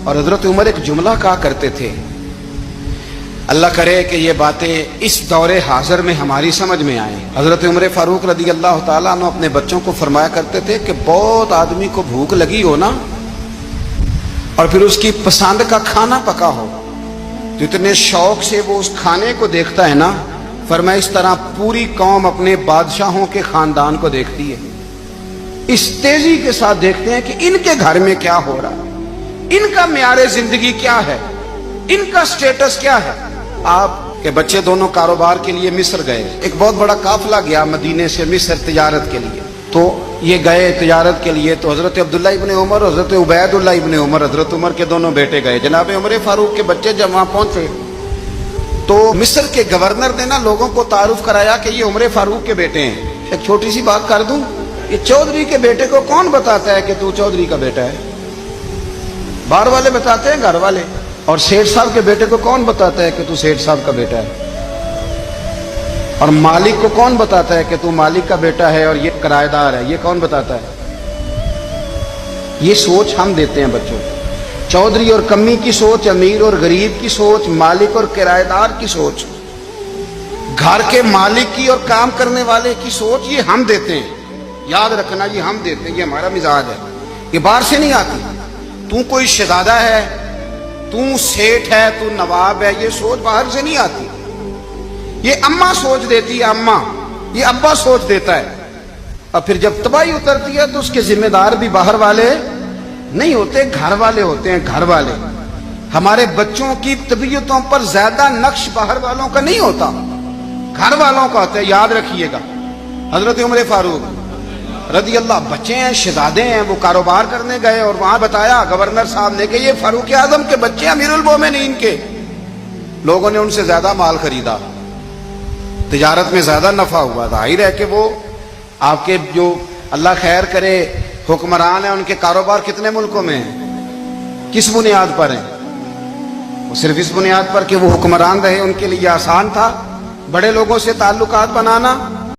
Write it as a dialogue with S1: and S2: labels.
S1: اور حضرت عمر ایک جملہ کہا کرتے تھے، اللہ کرے کہ یہ باتیں اس دور حاضر میں ہماری سمجھ میں آئیں۔ حضرت عمر فاروق رضی اللہ تعالیٰ عنہ اپنے بچوں کو فرمایا کرتے تھے کہ بہت آدمی کو بھوک لگی ہو نا، اور پھر اس کی پسند کا کھانا پکا ہو تو اتنے شوق سے وہ اس کھانے کو دیکھتا ہے نا، فرمایا اس طرح پوری قوم اپنے بادشاہوں کے خاندان کو دیکھتی ہے، اس تیزی کے ساتھ دیکھتے ہیں کہ ان کے گھر میں کیا ہو رہا ہے، ان کا معیار زندگی کیا ہے، ان کا سٹیٹس کیا ہے۔ آپ کے بچے دونوں کاروبار کے لیے مصر گئے، ایک بہت بڑا قافلہ گیا مدینے سے مصر تجارت کے لیے، تو یہ گئے تجارت کے لیے، تو حضرت عبداللہ ابن عمر، حضرت عبید اللہ ابن عمر، حضرت عمر کے دونوں بیٹے گئے۔ جناب عمر فاروق کے بچے جب وہاں پہنچے تو مصر کے گورنر نے نا لوگوں کو تعارف کرایا کہ یہ عمر فاروق کے بیٹے ہیں۔ ایک چھوٹی سی بات کر دوں، یہ چودھری کے بیٹے کو کون بتاتا ہے کہ تو چودھری کا بیٹا ہے؟ باہر والے بتاتے ہیں، گھر والے۔ اور سیٹھ صاحب کے بیٹے کو کون بتاتا ہے کہ تو سیٹھ صاحب کا بیٹا ہے؟ اور مالک کو کون بتاتا ہے کہ تو مالک کا بیٹا ہے اور یہ کرایہ دار ہے؟ یہ کون بتاتا ہے؟ یہ سوچ ہم دیتے ہیں بچوں کو، چودھری اور کمی کی سوچ، امیر اور غریب کی سوچ، مالک اور کرایہ دار کی سوچ، گھر کے مالک کی اور کام کرنے والے کی سوچ، یہ ہم دیتے ہیں۔ یاد رکھنا، یہ ہم دیتے ہیں، یہ ہمارا مزاج ہے، یہ باہر سے نہیں آتی۔ تو کوئی شہزادہ ہے، تو سیٹھ ہے، تو نواب ہے، یہ سوچ باہر سے نہیں آتی، یہ اماں سوچ دیتی ہے، اماں، یہ ابا سوچ دیتا ہے۔ اور پھر جب تباہی اترتی ہے تو اس کے ذمہ دار بھی باہر والے نہیں ہوتے، گھر والے ہوتے ہیں، گھر والے۔ ہمارے بچوں کی طبیعتوں پر زیادہ نقش باہر والوں کا نہیں ہوتا، گھر والوں کا ہوتا ہے، یاد رکھیے گا۔ حضرت عمر فاروق رضی اللہ، بچے ہیں، شہزادے ہیں، وہ کاروبار کرنے گئے اور وہاں بتایا گورنر صاحب نے کہ یہ فاروق اعظم کے بچے ہیں، امیر المومنین کے۔ لوگوں نے ان سے زیادہ مال خریدا، تجارت میں زیادہ نفع ہوا، ظاہر ہے کہ وہ آپ کے جو اللہ خیر کرے حکمران ہیں، ان کے کاروبار کتنے ملکوں میں ہیں، کس بنیاد پر ہیں؟ وہ صرف اس بنیاد پر کہ وہ حکمران رہے، ان کے لیے آسان تھا بڑے لوگوں سے تعلقات بنانا۔